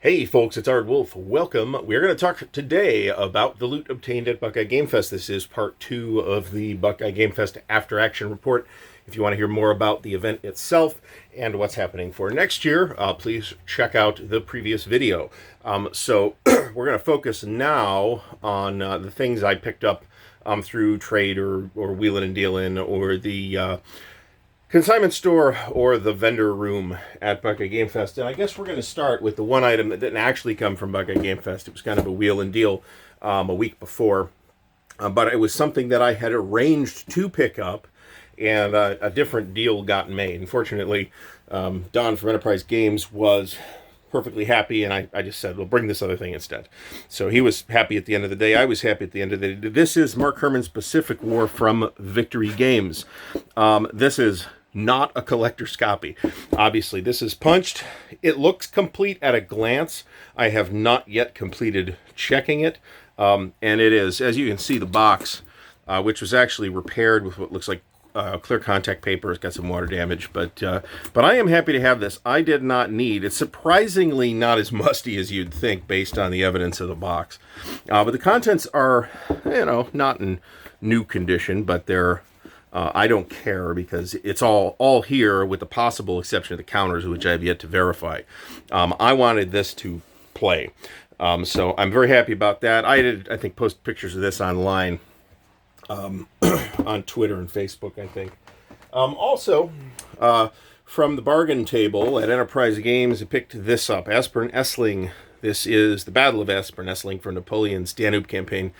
Hey folks, it's Ardwulf. Welcome. We're going to talk today about the loot obtained at Buckeye Game Fest. This is part 2 of the Buckeye Game Fest After Action Report. If you want to hear more about the event itself and what's happening for next year, please check out the previous video. So we're going to focus now on the things I picked up through trade or wheeling and dealing or the consignment store or the vendor room at Buckeye Game Fest. And I guess we're going to start with the one item that didn't actually come from Buckeye Game Fest. It was kind of a wheel and deal a week before. But it was something that I had arranged to pick up, and a different deal got made. Unfortunately, Don from Enterprise Games was perfectly happy, and I just said, well, bring this other thing instead. So he was happy at the end of the day. I was happy at the end of the day. This is Mark Herman's Pacific War from Victory Games. This is not a collector's copy. Obviously, this is punched. It looks complete at a glance. I have not yet completed checking it. And it is, as you can see, the box, which was actually repaired with what looks like clear contact paper. It's got some water damage, but I am happy to have this. I did not need. It's surprisingly not as musty as you'd think based on the evidence of the box. But the contents are, not in new condition, but they're I don't care because it's all here with the possible exception of the counters, which I have yet to verify. I wanted this to play. So I'm very happy about that. I think, post pictures of this online on Twitter and Facebook, I think. Also, from the bargain table at Enterprise Games, I picked this up. Aspern Essling. This is the Battle of Aspern Essling for Napoleon's Danube campaign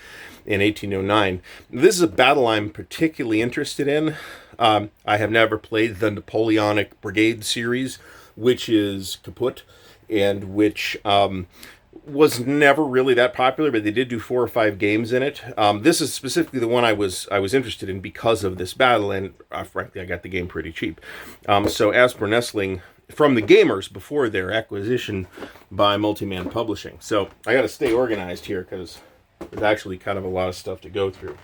in 1809. This is a battle I'm particularly interested in. I have never played the Napoleonic Brigade series, which is kaput, and which was never really that popular, but they did do 4 or 5 games in it. This is specifically the one I was interested in because of this battle, and frankly, I got the game pretty cheap. So Aspern Essling from the gamers before their acquisition by Multiman Publishing. So I got to stay organized here because there's actually kind of a lot of stuff to go through.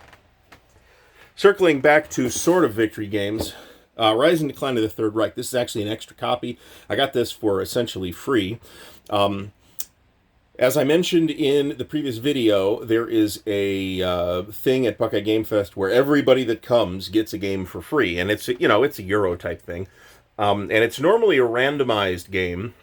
Circling back to sort of Victory Games, Rise and Decline of the Third Reich. This is actually an extra copy. I got this for essentially free. As I mentioned in the previous video, there is a thing at Buckeye Game Fest where everybody that comes gets a game for free, and it's it's a Euro type thing, and it's normally a randomized game.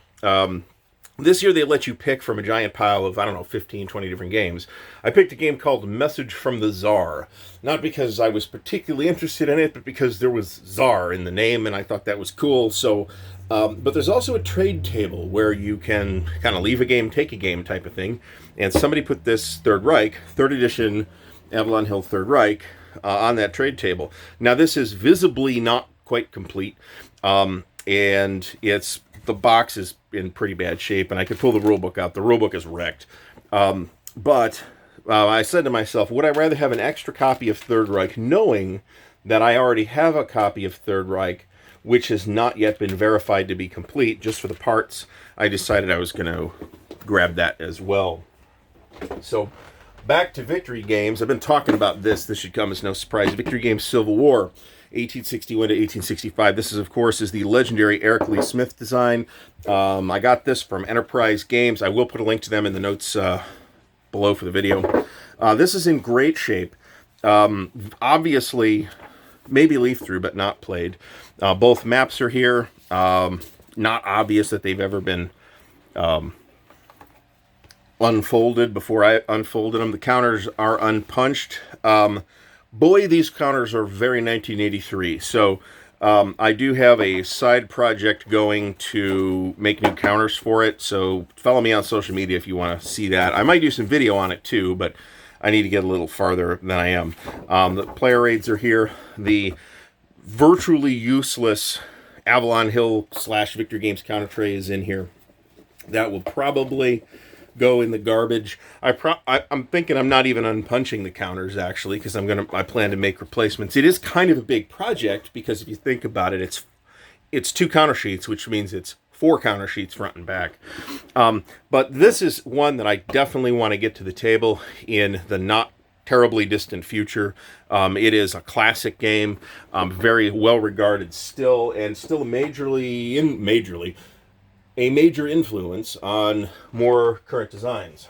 This year they let you pick from a giant pile of 15, 20 different games. I picked a game called Message from the Tsar, not because I was particularly interested in it, but because there was Tsar in the name, and I thought that was cool. So. But there's also a trade table where you can kind of leave a game, take a game type of thing. And somebody put this Third Reich, 3rd edition Avalon Hill Third Reich, on that trade table. Now, this is visibly not quite complete. And the box is in pretty bad shape. And I could pull the rulebook out. The rulebook is wrecked. But I said to myself, would I rather have an extra copy of Third Reich, knowing that I already have a copy of Third Reich, which has not yet been verified to be complete, just for the parts. I decided I was going to grab that as well. So, back to Victory Games. I've been talking about this. This should come as no surprise. Victory Games Civil War, 1861 to 1865. This, of course, is the legendary Eric Lee Smith design. I got this from Enterprise Games. I will put a link to them in the notes below for the video. This is in great shape. Obviously, maybe leafed through, but not played. Both maps are here. Not obvious that they've ever been unfolded before I unfolded them. The counters are unpunched. Boy, these counters are very 1983. So I do have a side project going to make new counters for it. So follow me on social media if you want to see that. I might do some video on it too, but I need to get a little farther than I am. The player aids are here. The virtually useless Avalon Hill / Victory Games counter tray is in here. That will probably go in the garbage. I'm thinking I'm not even unpunching the counters, actually, because I plan to make replacements. It is kind of a big project because if you think about it, it's 2 counter sheets, which means it's 4 counter sheets front and back. But this is one that I definitely want to get to the table in the not terribly distant future. It is a classic game, very well regarded still, and still majorly a major influence on more current designs.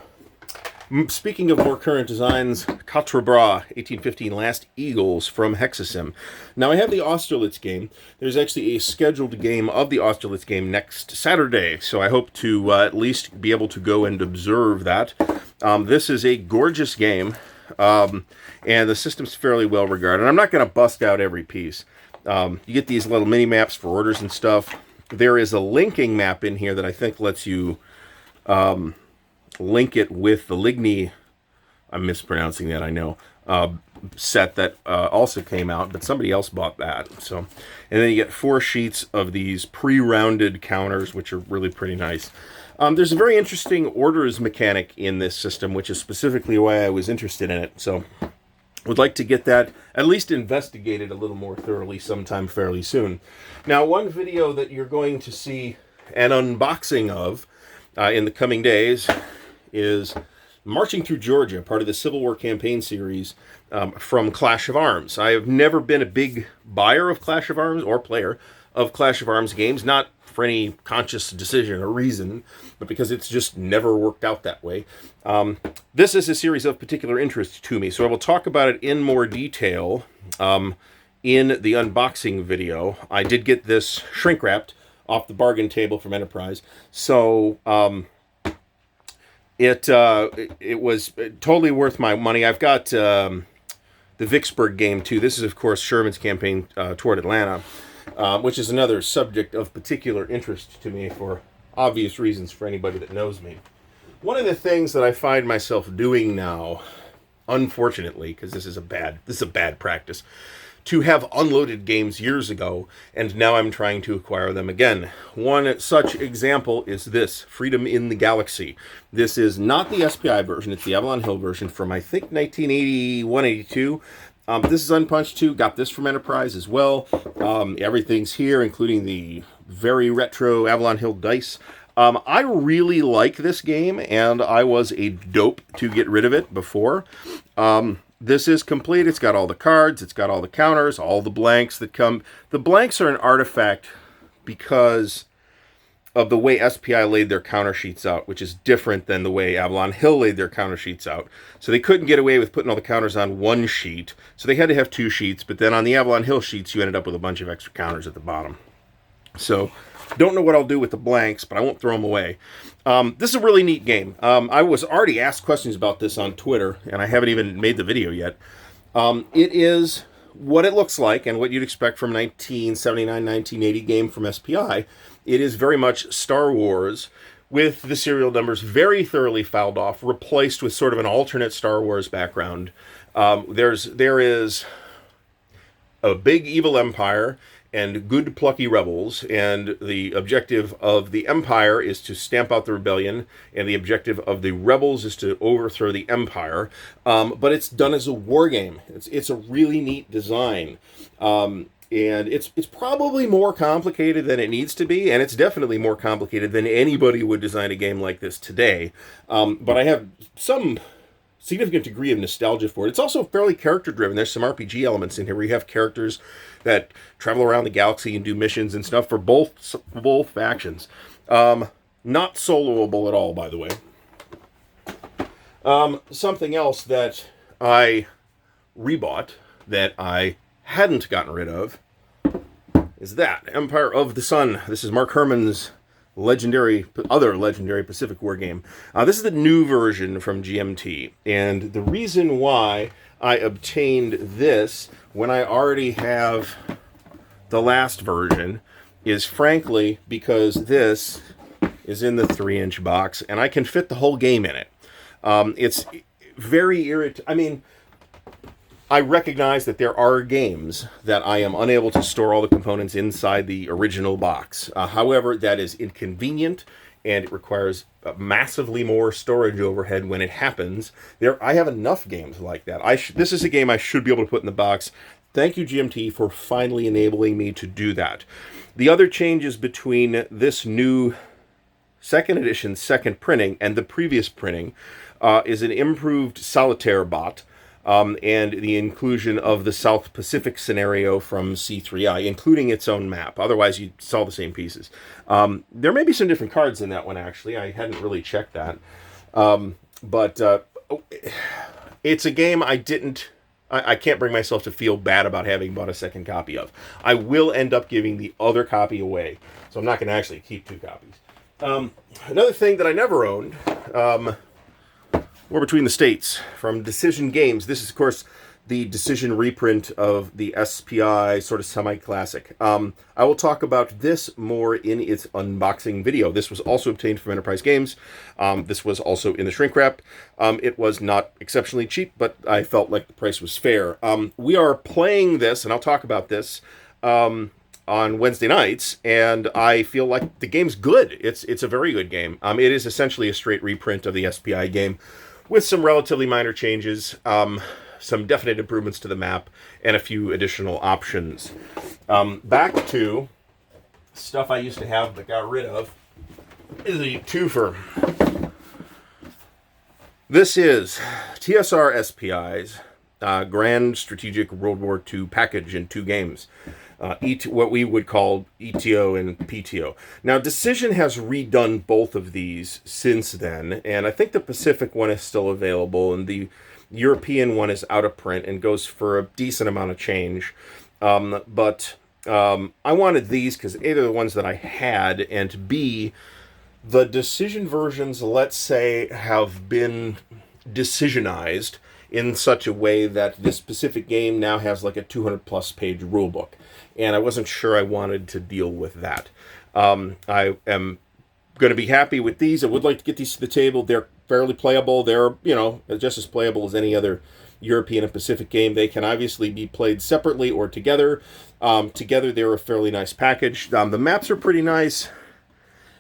Speaking of more current designs, Quatre Bras, 1815 Last Eagles from Hexasim. Now, I have the Austerlitz game. There's actually a scheduled game of the Austerlitz game next Saturday, so I hope to at least be able to go and observe that. This is a gorgeous game, and the system's fairly well regarded. I'm not going to bust out every piece. You get these little mini-maps for orders and stuff. There is a linking map in here that I think lets you link it with the Ligny, I'm mispronouncing that, I know, set that also came out, but somebody else bought that. So, and then you get 4 sheets of these pre-rounded counters, which are really pretty nice. There's a very interesting orders mechanic in this system, which is specifically why I was interested in it. So, would like to get that at least investigated a little more thoroughly sometime fairly soon. Now, one video that you're going to see an unboxing of in the coming days is Marching Through Georgia, part of the Civil War campaign series from Clash of Arms. I have never been a big buyer of Clash of Arms or player of Clash of Arms games, not for any conscious decision or reason, but because it's just never worked out that way. This is a series of particular interest to me, so I will talk about it in more detail in the unboxing video. I did get this shrink-wrapped off the bargain table from Enterprise, so it was totally worth my money. I've got the Vicksburg game, too. This is, of course, Sherman's campaign toward Atlanta, which is another subject of particular interest to me for obvious reasons for anybody that knows me. One of the things that I find myself doing now, unfortunately, because this is a bad practice, to have unloaded games years ago, and now I'm trying to acquire them again. One such example is this, Freedom in the Galaxy. This is not the SPI version, it's the Avalon Hill version from, I think, 1981-82. This is unpunched too, got this from Enterprise as well. Everything's here, including the very retro Avalon Hill dice. I really like this game, and I was a dope to get rid of it before. This is complete. It's got all the cards, it's got all the counters, all the blanks that come. The blanks are an artifact because of the way SPI laid their counter sheets out, which is different than the way Avalon Hill laid their counter sheets out. So they couldn't get away with putting all the counters on one sheet, so they had to have 2 sheets, but then on the Avalon Hill sheets, you ended up with a bunch of extra counters at the bottom. So, don't know what I'll do with the blanks, but I won't throw them away. This is a really neat game. I was already asked questions about this on Twitter, and I haven't even made the video yet. It is what it looks like and what you'd expect from a 1979-1980 game from SPI. It is very much Star Wars with the serial numbers very thoroughly fouled off, replaced with sort of an alternate Star Wars background. There is a big evil empire and good plucky rebels, and the objective of the Empire is to stamp out the rebellion, and the objective of the rebels is to overthrow the Empire. But it's done as a war game. It's a really neat design. And it's probably more complicated than it needs to be, and it's definitely more complicated than anybody would design a game like this today. But I have some significant degree of nostalgia for it. It's also fairly character-driven. There's some RPG elements in here where you have characters that travel around the galaxy and do missions and stuff for both factions. Not soloable at all, by the way. Something else that I rebought that I hadn't gotten rid of is that Empire of the Sun. This is Mark Herman's other legendary Pacific War game. This is the new version from GMT, and the reason why I obtained this when I already have the last version is frankly because this is in the 3-inch box, and I can fit the whole game in it. It's very irritating. I mean, I recognize that there are games that I am unable to store all the components inside the original box. However, that is inconvenient, and it requires massively more storage overhead when it happens. I have enough games like that. This is a game I should be able to put in the box. Thank you, GMT, for finally enabling me to do that. The other changes between this new second edition, second printing, and the previous printing is an improved solitaire bot. and the inclusion of the South Pacific scenario from C3I, including its own map. Otherwise, you saw the same pieces. There may be some different cards in that one, actually. I hadn't really checked that. But it's a game I can't bring myself to feel bad about having bought a second copy of. I will end up giving the other copy away, so I'm not going to actually keep 2 copies. Another thing that I never owned, War Between the States from Decision Games. This is, of course, the Decision reprint of the SPI sort of semi-classic. I will talk about this more in its unboxing video. This was also obtained from Enterprise Games. This was also in the shrink wrap. It was not exceptionally cheap, but I felt like the price was fair. We are playing this, and I'll talk about this, on Wednesday nights, and I feel like the game's good. It's a very good game. It is essentially a straight reprint of the SPI game with some relatively minor changes, some definite improvements to the map, and a few additional options. Back to stuff I used to have but got rid of is the Twofer. This is TSR SPI's Grand Strategic World War II package in 2 games. What we would call ETO and PTO. Now, Decision has redone both of these since then, and I think the Pacific one is still available, and the European one is out of print and goes for a decent amount of change. But I wanted these because A, they're the ones that I had, and B, the Decision versions, let's say, have been decisionized in such a way that this specific game now has like a 200-plus page rulebook. And I wasn't sure I wanted to deal with that. I am going to be happy with these. I would like to get these to the table. They're fairly playable. They're, just as playable as any other European and Pacific game. They can obviously be played separately or together. Together, they're a fairly nice package. The maps are pretty nice.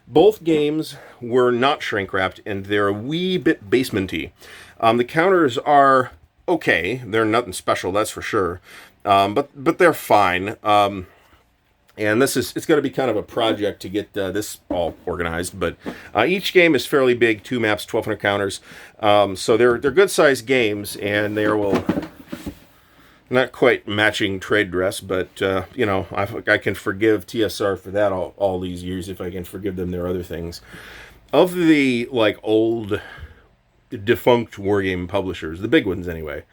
Both games were not shrink-wrapped, and they're a wee bit basement-y. The counters are okay. They're nothing special, that's for sure. But they're fine. And it's going to be kind of a project to get this all organized. But each game is fairly big, 2 maps, 1,200 counters. So they're good-sized games, and they will not quite matching trade dress, but I can forgive TSR for that all these years if I can forgive them their other things. Of the old defunct wargame publishers, the big ones anyway,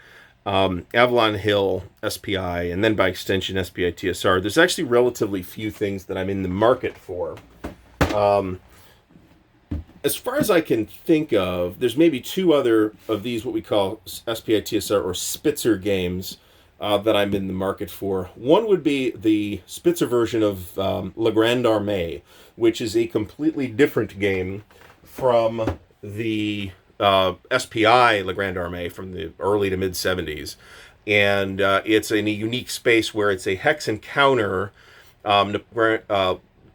Avalon Hill, SPI, and then by extension SPI TSR, there's actually relatively few things that I'm in the market for. As far as I can think of, there's maybe 2 other of these what we call SPI TSR or Spitzer games that I'm in the market for. One would be the Spitzer version of La Grande Armée, which is a completely different game from the SPI La Grande Armée from the early to mid-70s. And it's in a unique space where it's a hex and counter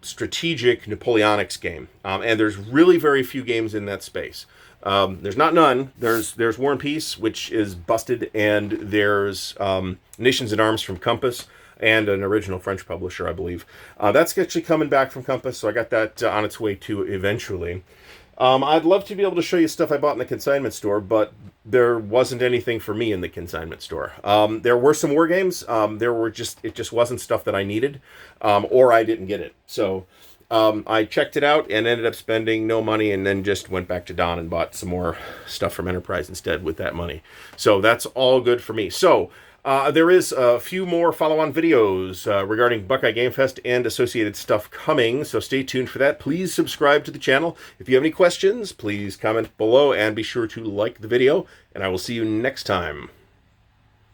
strategic Napoleonics game. And there's really very few games in that space. There's not none. There's War and Peace, which is busted, and there's Nations in Arms from Compass, and an original French publisher, I believe. That's actually coming back from Compass, so I got that on its way too eventually. I'd love to be able to show you stuff I bought in the consignment store, but there wasn't anything for me in the consignment store. There were some war games. It just wasn't stuff that I needed, or I didn't get it. So I checked it out and ended up spending no money, and then just went back to Don and bought some more stuff from Enterprise instead with that money. So that's all good for me. So there is a few more follow-on videos regarding Buckeye Game Fest and associated stuff coming, so stay tuned for that. Please subscribe to the channel. If you have any questions, please comment below, and be sure to like the video, and I will see you next time.